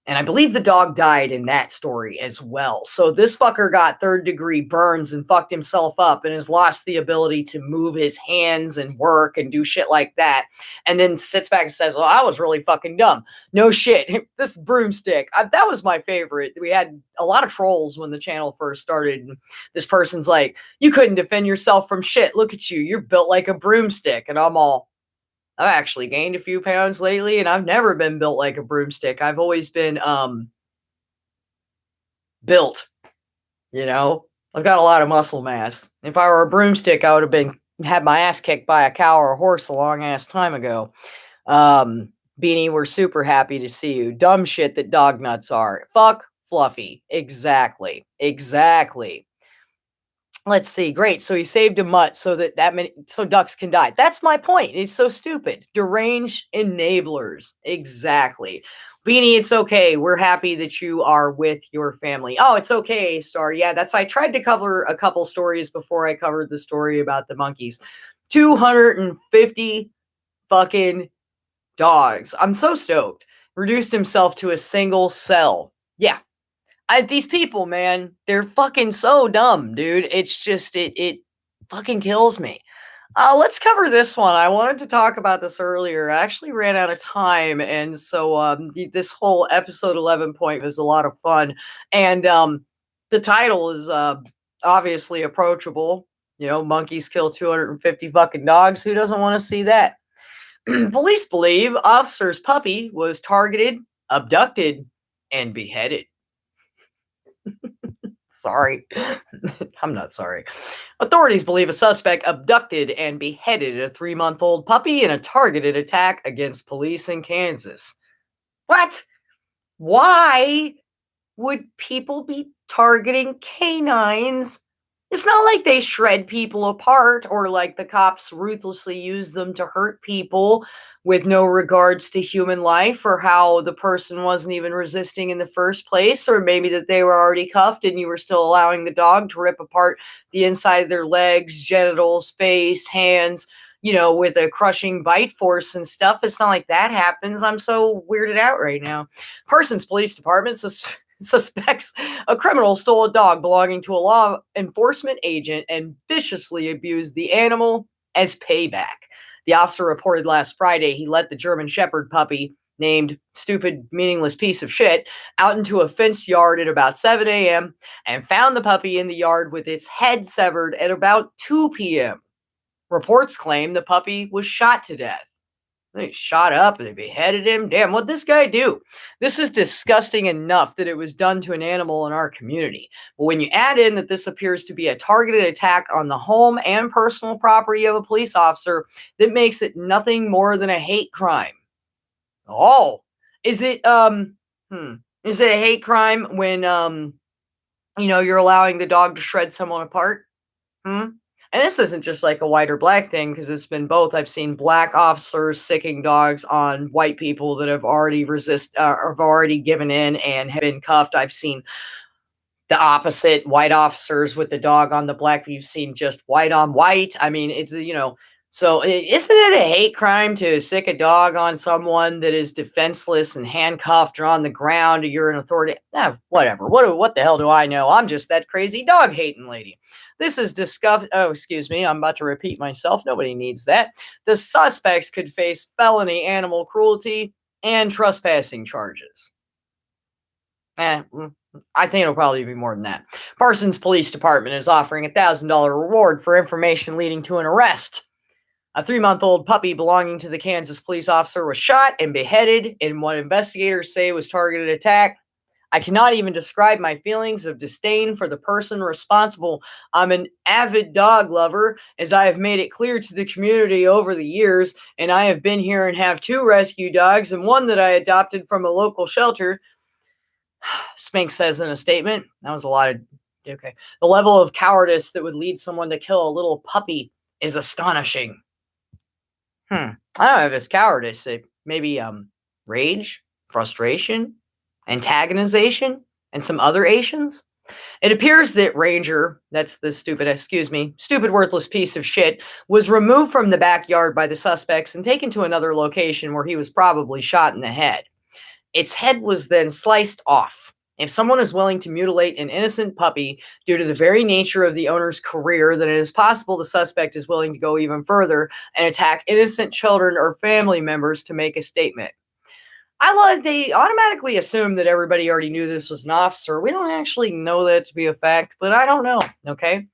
And I believe the dog died in that story as well. So this fucker got 3rd-degree burns and fucked himself up and has lost the ability to move his hands and work and do shit like that. And then sits back and says, well, I was really fucking dumb. No shit. This broomstick. That was my favorite. We had a lot of trolls when the channel first started. And this person's like, you couldn't defend yourself from shit. Look at you. You're built like a broomstick. And I'm all, I've actually gained a few pounds lately, and I've never been built like a broomstick. I've always been built, you know. I've got a lot of muscle mass. If I were a broomstick, I would have been had my ass kicked by a cow or a horse a long ass time ago. Um, Beanie, we're super happy to see you. Dumb shit that dog nuts are. Fuck Fluffy. Exactly. Exactly. Let's see. Great. So he saved a mutt so that many so ducks can die. That's my point. It's so stupid. Deranged enablers. Exactly. Beanie, it's okay. We're happy that you are with your family. Oh, it's okay, Star. Yeah, I tried to cover a couple stories before I covered the story about the monkeys. 250 fucking dogs. I'm so stoked. Reduced himself to a single cell. Yeah, these people, man, they're fucking so dumb, dude. It's just it fucking kills me. Let's cover this one. I wanted to talk about this earlier. I actually ran out of time, and so this whole episode 11 point was a lot of fun. And the title is obviously approachable. You know, monkeys kill 250 fucking dogs. Who doesn't want to see that? Police believe officer's puppy was targeted, abducted, and beheaded. Sorry. I'm not sorry. Authorities believe a suspect abducted and beheaded a 3-month-old puppy in a targeted attack against police in Kansas. What? Why would people be targeting canines? It's not like they shred people apart or like the cops ruthlessly use them to hurt people with no regards to human life or how the person wasn't even resisting in the first place, or maybe that they were already cuffed and you were still allowing the dog to rip apart the inside of their legs, genitals, face, hands, with a crushing bite force and stuff. It's not like that happens. I'm so weirded out right now. Parsons Police Department suspects a criminal stole a dog belonging to a law enforcement agent and viciously abused the animal as payback. The officer reported last Friday he let the German Shepherd puppy, named Stupid Meaningless Piece of Shit, out into a fenced yard at about 7 a.m. and found the puppy in the yard with its head severed at about 2 p.m. Reports claim the puppy was shot to death. They shot up and they beheaded him. Damn, what'd this guy do? This is disgusting enough that it was done to an animal in our community. But when you add in that this appears to be a targeted attack on the home and personal property of a police officer, that makes it nothing more than a hate crime. Oh, is it is it a hate crime when you're allowing the dog to shred someone apart? Hmm? And this isn't just like a white or black thing because it's been both. I've seen black officers sicking dogs on white people that have already have already given in and have been cuffed. I've seen the opposite, white officers with the dog on the black. You've seen just white on white. I mean, so isn't it a hate crime to sick a dog on someone that is defenseless and handcuffed or on the ground? You're an authority. Whatever. What the hell do I know? I'm just that crazy dog hating lady. This is disgusting. Oh, excuse me. I'm about to repeat myself. Nobody needs that. The suspects could face felony animal cruelty and trespassing charges. I think it'll probably be more than that. Parsons Police Department is offering a $1,000 reward for information leading to an arrest. A 3-month-old puppy belonging to the Kansas police officer was shot and beheaded in what investigators say was targeted attack. I cannot even describe my feelings of disdain for the person responsible. I'm an avid dog lover, as I have made it clear to the community over the years, and I have been here and have 2 rescue dogs and one that I adopted from a local shelter. Spink says in a statement. That was a lot of okay. The level of cowardice that would lead someone to kill a little puppy is astonishing. I don't know if it's cowardice. Maybe rage, frustration, antagonization, and some other Asians. It appears that Ranger, that's the stupid worthless piece of shit, was removed from the backyard by the suspects and taken to another location where he was probably shot in the head. Its head was then sliced off. If someone is willing to mutilate an innocent puppy due to the very nature of the owner's career, then it is possible the suspect is willing to go even further and attack innocent children or family members to make a statement. They automatically assume that everybody already knew this was an officer. We don't actually know that to be a fact, but I don't know, okay?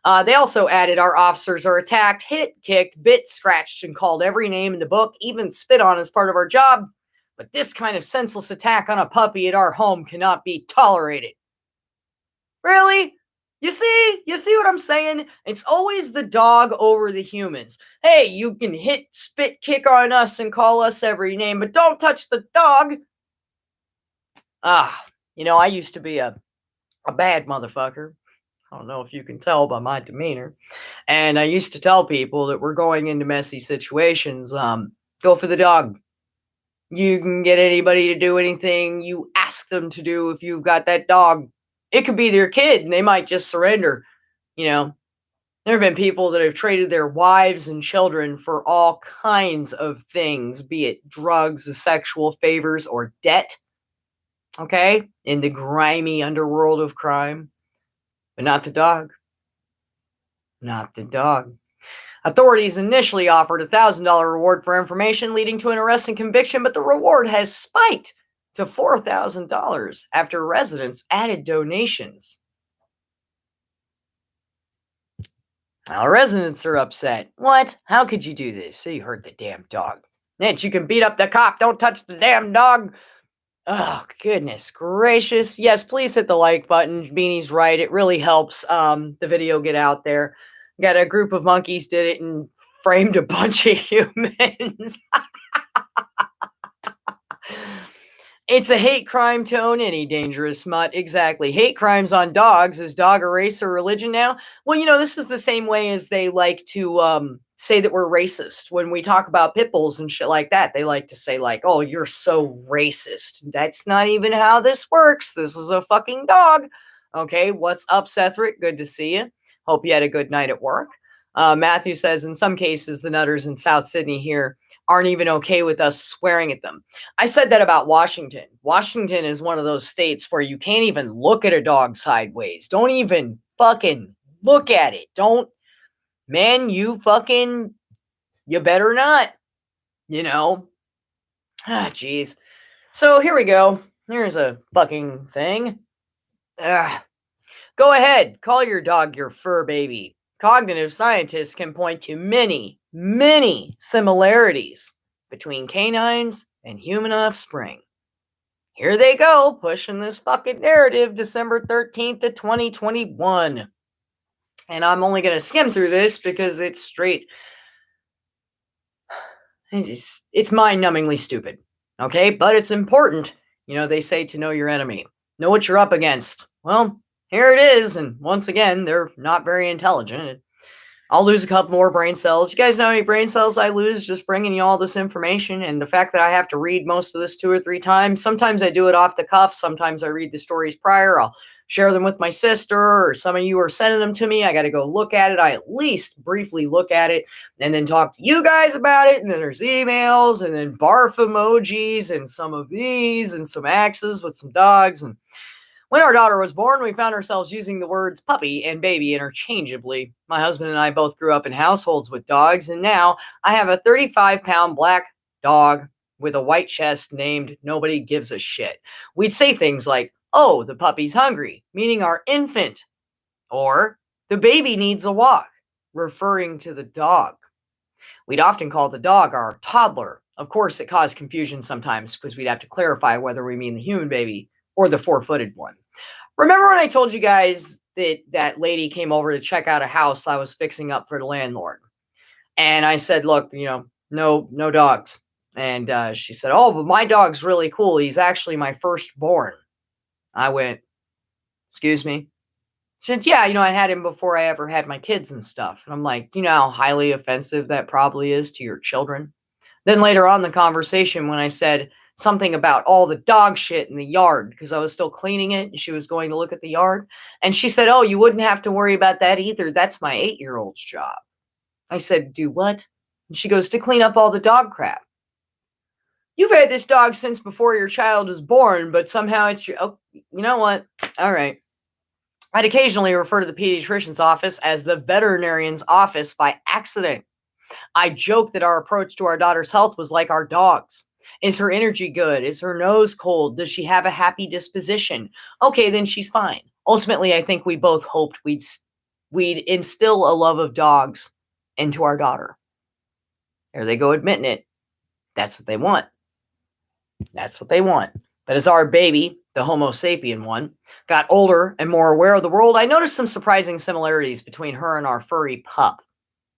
They also added our officers are attacked, hit, kicked, bit, scratched, and called every name in the book, even spit on as part of our job. But this kind of senseless attack on a puppy at our home cannot be tolerated. Really? You see what I'm saying? It's always the dog over the humans. Hey, you can hit, spit, kick on us and call us every name, but don't touch the dog. I used to be a bad motherfucker. I don't know if you can tell by my demeanor. And I used to tell people that we're going into messy situations, go for the dog. You can get anybody to do anything you ask them to do if you've got that dog. It could be their kid and they might just surrender. There have been people that have traded their wives and children for all kinds of things, be it drugs, sexual favors, or debt. Okay? In the grimy underworld of crime. But not the dog. Not the dog. Authorities initially offered a $1,000 reward for information, leading to an arrest and conviction, but the reward has spiked to $4,000 after residents added donations. Now, residents are upset. What? How could you do this? So you hurt the damn dog. That you can beat up the cop. Don't touch the damn dog. Oh, goodness gracious. Yes, please hit the like button. Beanie's right. It really helps the video get out there. Got a group of monkeys did it and framed a bunch of humans. It's a hate crime to own any dangerous mutt. Exactly. Hate crimes on dogs. Is dog a race or religion now? Well, this is the same way as they like to say that we're racist. When we talk about pit bulls and shit like that, they like to say like, oh, you're so racist. That's not even how this works. This is a fucking dog. Okay, what's up, Sethrick? Good to see you. Hope you had a good night at work. Matthew says, in some cases, the nutters in South Sydney here aren't even okay with us swearing at them. I said that about Washington. Washington is one of those states where you can't even look at a dog sideways. Don't even fucking look at it. Man, you better not, jeez. So here we go. Here's a fucking thing. Go ahead, call your dog your fur baby. Cognitive scientists can point to many, many similarities between canines and human offspring. Here they go, pushing this fucking narrative, December 13th of 2021. And I'm only going to skim through this because it's straight. It's mind-numbingly stupid. Okay? But it's important. They say to know your enemy. Know what you're up against. Well, here it is. And once again, they're not very intelligent. I'll lose a couple more brain cells. You guys know how many brain cells I lose just bringing you all this information? And the fact that I have to read most of this 2 or 3 times. Sometimes I do it off the cuff. Sometimes I read the stories prior. I'll share them with my sister, or some of you are sending them to me. I got to go look at it. I at least briefly look at it and then talk to you guys about it. And then there's emails and then barf emojis and some of these and some axes with some dogs. And when our daughter was born, we found ourselves using the words puppy and baby interchangeably. My husband and I both grew up in households with dogs, and now I have a 35-pound black dog with a white chest named Nobody Gives a Shit. We'd say things like, oh, the puppy's hungry, meaning our infant, or the baby needs a walk, referring to the dog. We'd often call the dog our toddler. Of course, it caused confusion sometimes because we'd have to clarify whether we mean the human baby or the 4-footed one. Remember when I told you guys that that lady came over to check out a house I was fixing up for the landlord? And I said, look, no dogs. And she said, oh, but my dog's really cool. He's actually my firstborn. I went, excuse me? She said, yeah, I had him before I ever had my kids and stuff. And I'm like, you know how highly offensive that probably is to your children? Then later on in the conversation, when I said something about all the dog shit in the yard, because I was still cleaning it and she was going to look at the yard, and she said, oh, you wouldn't have to worry about that either. That's my 8-year-old's job. I said, do what? And she goes, to clean up all the dog crap. You've had this dog since before your child was born, but somehow it's your... Oh, you know what? All right. I'd occasionally refer to the pediatrician's office as the veterinarian's office by accident. I joke that our approach to our daughter's health was like our dog's. Is her energy good? Is her nose cold? Does she have a happy disposition? Okay, then she's fine. Ultimately, I think we both hoped we'd we'd instill a love of dogs into our daughter. There they go admitting it. That's what they want. That's what they want. But as our baby, the Homo sapien one, got older and more aware of the world, I noticed some surprising similarities between her and our furry pup.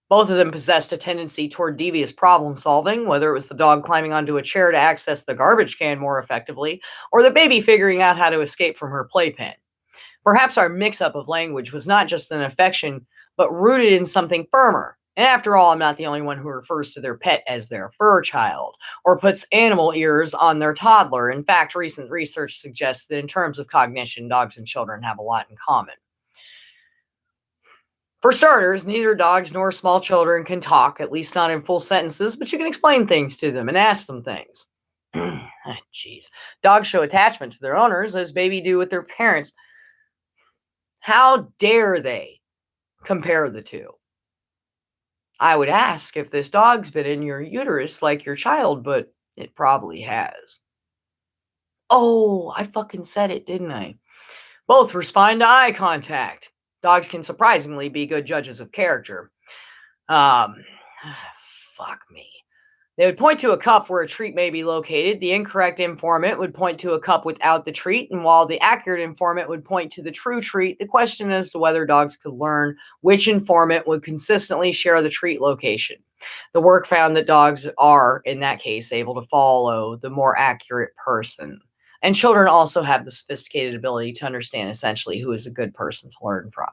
Both of them possessed a tendency toward devious problem solving, whether it was the dog climbing onto a chair to access the garbage can more effectively, or the baby figuring out how to escape from her playpen. Perhaps our mix-up of language was not just an affection, but rooted in something firmer. And after all, I'm not the only one who refers to their pet as their fur child, or puts animal ears on their toddler. In fact, recent research suggests that in terms of cognition, dogs and children have a lot in common. For starters, neither dogs nor small children can talk, at least not in full sentences, but you can explain things to them and ask them things. Jeez. Dogs show attachment to their owners as babies do with their parents. How dare they compare the two? I would ask if this dog's been in your uterus like your child, but it probably has. Oh, I fucking said it, didn't I? Both respond to eye contact. Dogs can surprisingly be good judges of character. Um, fuck me. They would point to a cup where a treat may be located. The incorrect informant would point to a cup without the treat, and while the accurate informant would point to the true treat, the question as to whether dogs could learn which informant would consistently share the treat location. The work found that dogs are, in that case, able to follow the more accurate person. And children also have the sophisticated ability to understand essentially who is a good person to learn from.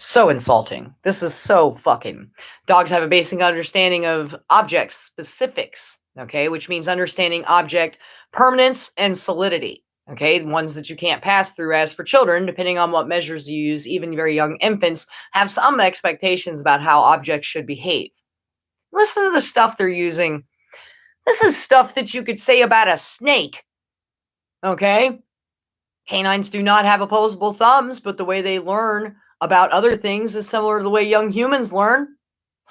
So insulting. This is so fucking. Dogs have a basic understanding of object specifics, okay, which means understanding object permanence and solidity, okay, the ones that you can't pass through. As for children, depending on what measures you use, even very young infants have some expectations about how objects should behave. Listen to the stuff they're using. This is stuff that you could say about a snake, okay? Canines do not have opposable thumbs, but the way they learn about other things is similar to the way young humans learn.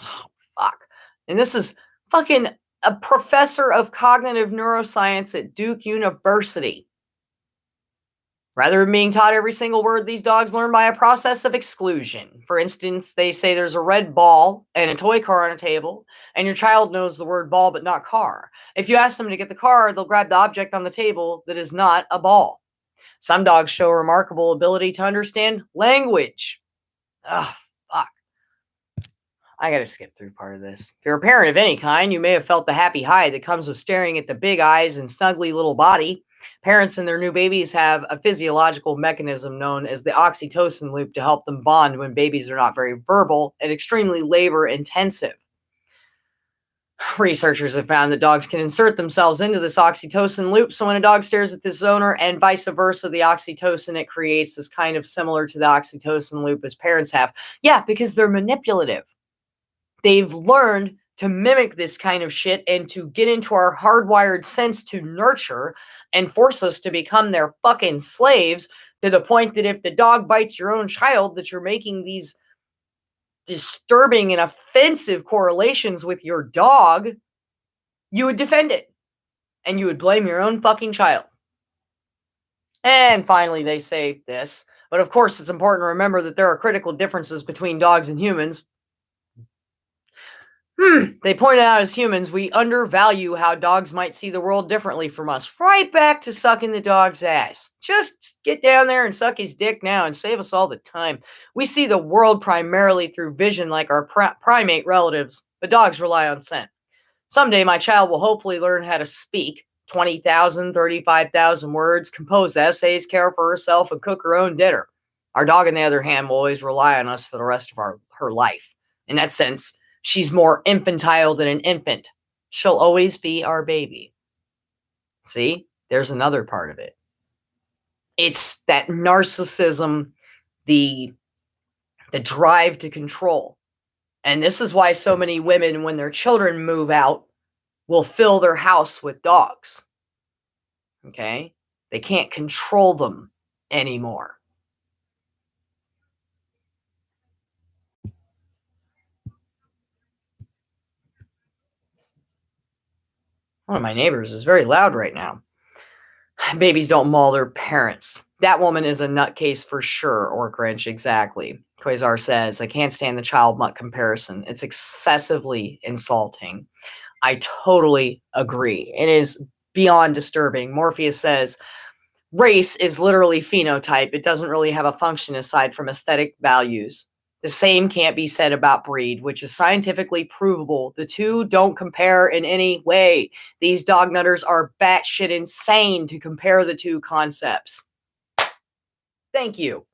Oh, fuck. And this is fucking a professor of cognitive neuroscience at Duke University. Rather than being taught every single word, these dogs learn by a process of exclusion. For instance, they say there's a red ball and a toy car on a table, and your child knows the word ball but not car. If you ask them to get the car, they'll grab the object on the table that is not a ball. Some dogs show remarkable ability to understand language. Ugh, fuck. I gotta skip through part of this. If you're a parent of any kind, you may have felt the happy high that comes with staring at the big eyes and snuggly little body. Parents and their new babies have a physiological mechanism known as the oxytocin loop to help them bond when babies are not very verbal and extremely labor intensive. Researchers have found that dogs can insert themselves into this oxytocin loop. So when a dog stares at this owner and vice versa, the oxytocin it creates is kind of similar to the oxytocin loop as parents have. Yeah, because they're manipulative. They've learned to mimic this kind of shit and to get into our hardwired sense to nurture and force us to become their fucking slaves, to the point that if the dog bites your own child, that you're making these disturbing and offensive correlations with your dog, you would defend it. And you would blame your own fucking child. And finally, they say this, but of course, it's important to remember that there are critical differences between dogs and humans. They pointed out as humans, we undervalue how dogs might see the world differently from us. Right back to sucking the dog's ass. Just get down there and suck his dick now and save us all the time. We see the world primarily through vision like our primate relatives, but dogs rely on scent. Someday my child will hopefully learn how to speak 20,000, 35,000 words, compose essays, care for herself, and cook her own dinner. Our dog, on the other hand, will always rely on us for the rest of her life. In that sense, she's more infantile than an infant. She'll always be our baby. See, there's another part of it. It's that narcissism, the drive to control. And this is why so many women, when their children move out, will fill their house with dogs. Okay? They can't control them anymore. One of my neighbors is very loud right now. Babies don't maul their parents. That woman is a nutcase for sure, or Grinch, exactly. Quasar says, I can't stand the child mutt comparison. It's excessively insulting. I totally agree. It is beyond disturbing. Morpheus says, race is literally phenotype. It doesn't really have a function aside from aesthetic values. The same can't be said about breed, which is scientifically provable. The two don't compare in any way. These dog nutters are batshit insane to compare the two concepts. Thank you.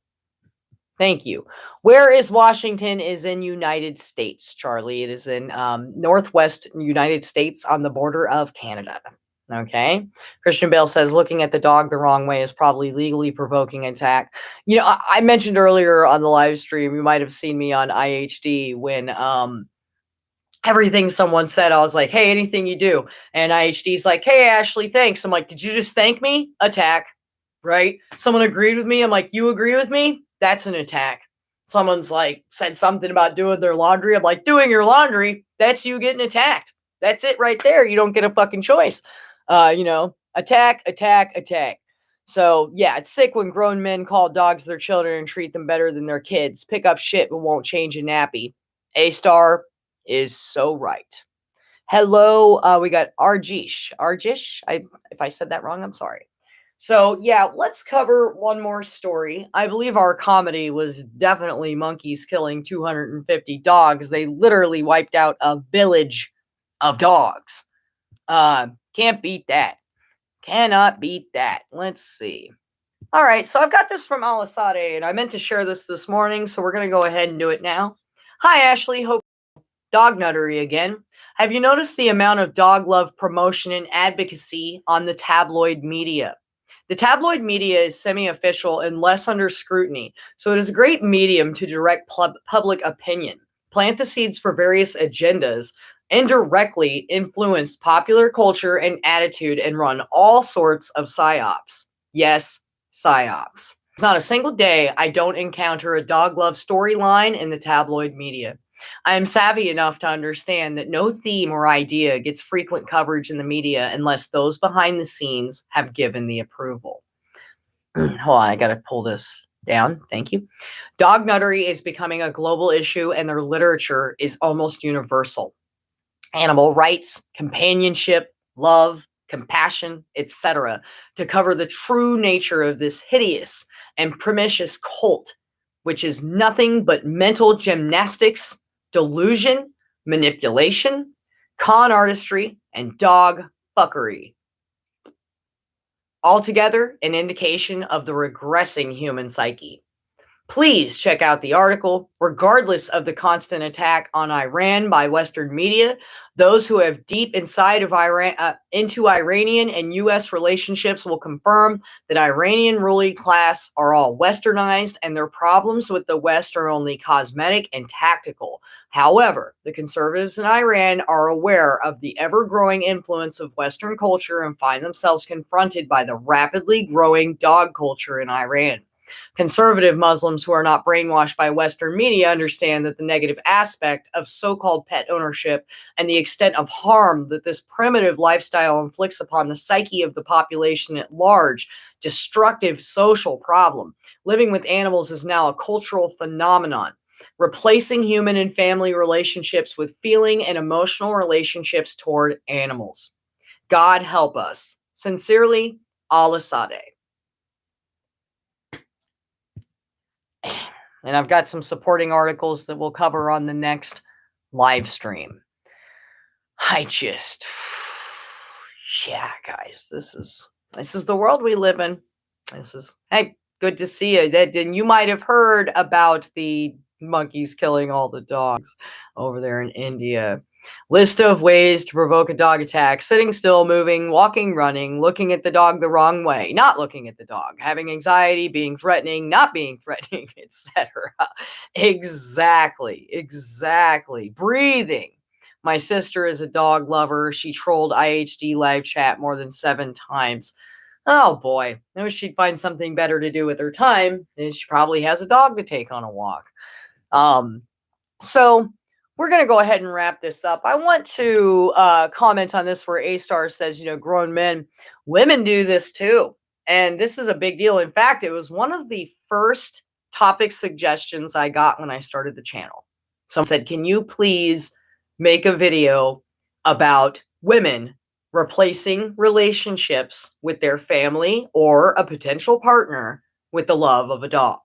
Thank you. Where is Washington? Is in United States, Charlie. It is in Northwest United States on the border of Canada. Okay. Christian Bale says looking at the dog the wrong way is probably legally provoking attack. You know, I mentioned earlier on the live stream, you might have seen me on IHD when everything someone said, I was like, hey, anything you do. And IHD's like, hey, Ashley, thanks. I'm like, did you just thank me? Attack. Right? Someone agreed with me. I'm like, you agree with me? That's an attack. Someone's like said something about doing their laundry. I'm like, doing your laundry, that's you getting attacked. That's it right there. You don't get a fucking choice. Attack, attack, attack. So yeah, it's sick when grown men call dogs their children and treat them better than their kids. Pick up shit but won't change a nappy. A-star is so right. Hello, we got Arjish. Arjish? If I said that wrong, I'm sorry. So yeah, let's cover one more story. I believe our comedy was definitely monkeys killing 250 dogs. They literally wiped out a village of dogs. Can't beat that. Cannot beat that. Let's see. All right, so I've got this from Alisade, and I meant to share this morning, so we're going to go ahead and do it now. Hi, Ashley. Hope dog nuttery again. Have you noticed the amount of dog love promotion and advocacy on the tabloid media? The tabloid media is semi-official and less under scrutiny, so it is a great medium to direct public opinion, plant the seeds for various agendas, indirectly influence popular culture and attitude, and run all sorts of psyops. Yes, psyops. Not a single day I don't encounter a dog love storyline in the tabloid media. I am savvy enough to understand that no theme or idea gets frequent coverage in the media unless those behind the scenes have given the approval. Hold on, I gotta pull this down. Thank you. Dog nuttery is becoming a global issue, and their literature is almost universal. Animal rights, companionship, love, compassion, etc., to cover the true nature of this hideous and pernicious cult, which is nothing but mental gymnastics, delusion, manipulation, con artistry, and dog fuckery. Altogether, an indication of the regressing human psyche. Please check out the article. Regardless of the constant attack on Iran by Western media, those who have deep inside of Iran into Iranian and U.S. relationships will confirm that Iranian ruling class are all westernized and their problems with the West are only cosmetic and tactical. However, the conservatives in Iran are aware of the ever-growing influence of Western culture and find themselves confronted by the rapidly growing dog culture in Iran. Conservative Muslims who are not brainwashed by Western media understand that the negative aspect of so-called pet ownership and the extent of harm that this primitive lifestyle inflicts upon the psyche of the population at large, destructive social problem. Living with animals is now a cultural phenomenon, replacing human and family relationships with feeling and emotional relationships toward animals. God help us. Sincerely, Al-Assadeh. And I've got some supporting articles that we'll cover on the next live stream. Yeah, guys, this is the world we live in. Hey, good to see you. Then you might have heard about the monkeys killing all the dogs over there in India. List of ways to provoke a dog attack: sitting still, moving, walking, running, looking at the dog the wrong way, not looking at the dog, having anxiety, being threatening, not being threatening, etc. Exactly. Breathing. My sister is a dog lover. She trolled IHD live chat more than 7 times. Oh boy, I wish she'd find something better to do with her time. And she probably has a dog to take on a walk. So we're going to go ahead and wrap this up. I want to comment on this where A-Star says, grown men, women do this too. And this is a big deal. In fact, it was one of the first topic suggestions I got when I started the channel. Someone said, can you please make a video about women replacing relationships with their family or a potential partner with the love of a dog?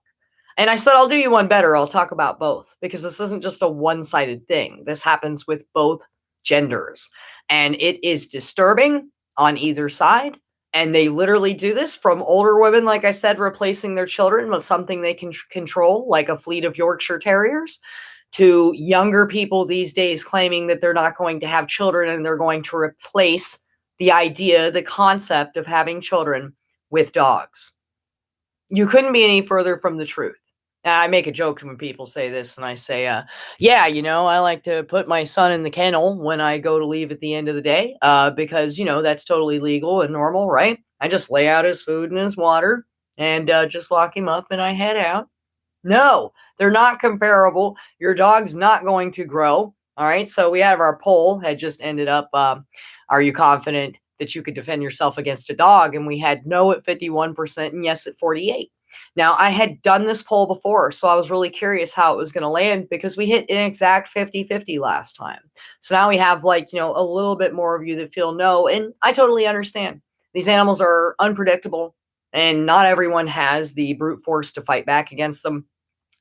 And I said, I'll do you one better. I'll talk about both, because this isn't just a one-sided thing. This happens with both genders. And it is disturbing on either side. And they literally do this, from older women, like I said, replacing their children with something they can control, like a fleet of Yorkshire Terriers, to younger people these days claiming that they're not going to have children and they're going to replace the idea, the concept of having children with dogs. You couldn't be any further from the truth. I make a joke when people say this, and I say, yeah, I like to put my son in the kennel when I go to leave at the end of the day, because, that's totally legal and normal, right? I just lay out his food and his water and just lock him up and I head out. No, they're not comparable. Your dog's not going to grow. All right. So we have our poll had just ended up. Are you confident that you could defend yourself against a dog? And we had no at 51% and yes at 48%. Now, I had done this poll before, so I was really curious how it was going to land, because we hit an exact 50-50 last time. So now we have a little bit more of you that feel no, and I totally understand. These animals are unpredictable, and not everyone has the brute force to fight back against them.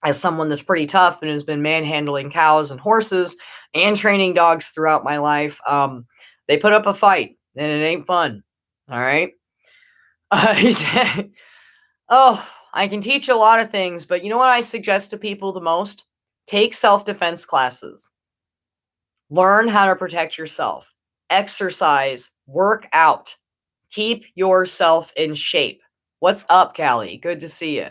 As someone that's pretty tough and has been manhandling cows and horses and training dogs throughout my life, they put up a fight, and it ain't fun. All right. He said, oh, I can teach a lot of things, but you know what I suggest to people the most? Take self-defense classes. Learn how to protect yourself. Exercise. Work out. Keep yourself in shape. What's up, Callie? Good to see you.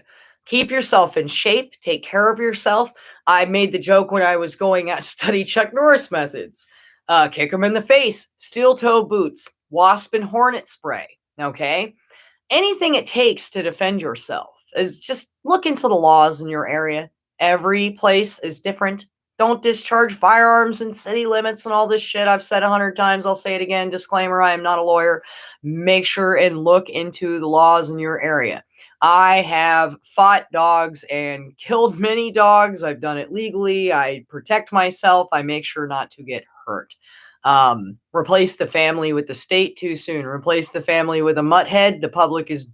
Keep yourself in shape. Take care of yourself. I made the joke when I was going to study Chuck Norris methods. Kick them in the face. Steel toe boots. Wasp and hornet spray. Okay? Anything it takes to defend yourself is just look into the laws in your area. Every place is different. Don't discharge firearms in city limits and all this shit. I've said 100 times. I'll say it again. Disclaimer, I am not a lawyer. Make sure and look into the laws in your area. I have fought dogs and killed many dogs. I've done it legally. I protect myself. I make sure not to get hurt. Replace the family with the state too soon. Replace the family with a mutt head. The public is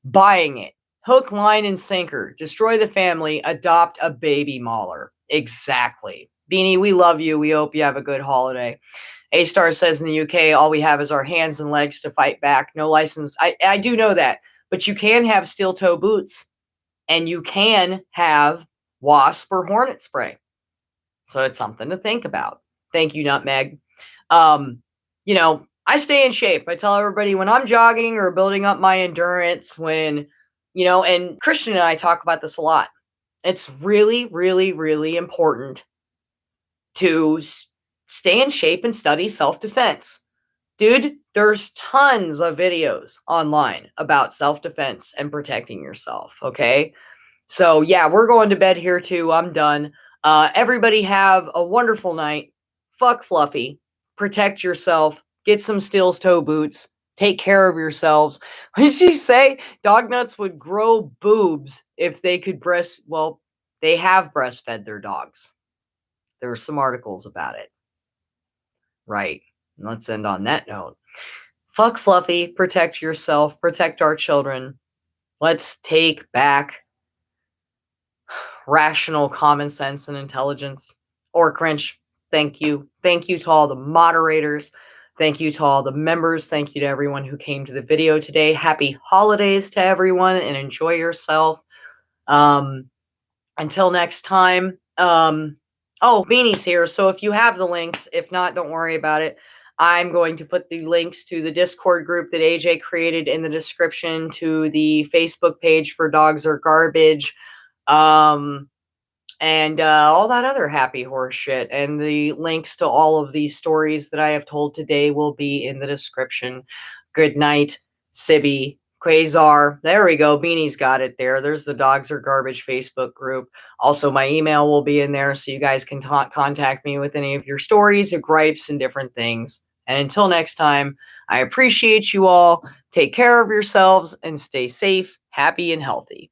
buying it. Hook, line, and sinker. Destroy the family. Adopt a baby mauler. Exactly. Beanie, we love you. We hope you have a good holiday. A-Star says in the UK, all we have is our hands and legs to fight back. No license. I do know that. But you can have steel toe boots. And you can have wasp or hornet spray. So it's something to think about. Thank you, Nutmeg. I stay in shape. I tell everybody when I'm jogging or building up my endurance, and Christian and I talk about this a lot. It's really, really, really important to stay in shape and study self-defense. Dude, there's tons of videos online about self-defense and protecting yourself, okay? So, yeah, we're going to bed here too. I'm done. Everybody have a wonderful night. Fuck Fluffy. Protect yourself. Get some steel toe boots. Take care of yourselves. What did she say? Dog nuts would grow boobs if they could well, they have breastfed their dogs. There were some articles about it. Right. Let's end on that note. Fuck Fluffy. Protect yourself. Protect our children. Let's take back rational common sense and intelligence. Or Cringe, thank you. Thank you to all the moderators. Thank you to all the members. Thank you to everyone who came to the video today. Happy holidays to everyone and enjoy yourself. Until next time. Oh, Beanie's here. So if you have the links, if not, don't worry about it. I'm going to put the links to the Discord group that AJ created in the description, to the Facebook page for Dogs Are Garbage, and all that other happy horse shit. And the links to all of these stories that I have told today will be in the description. Good night, Sibby, Quasar. There we go. Beanie's got it there. There's the Dogs Are Garbage Facebook group. Also, my email will be in there so you guys can contact me with any of your stories, your gripes, and different things. And until next time, I appreciate you all. Take care of yourselves and stay safe, happy, and healthy.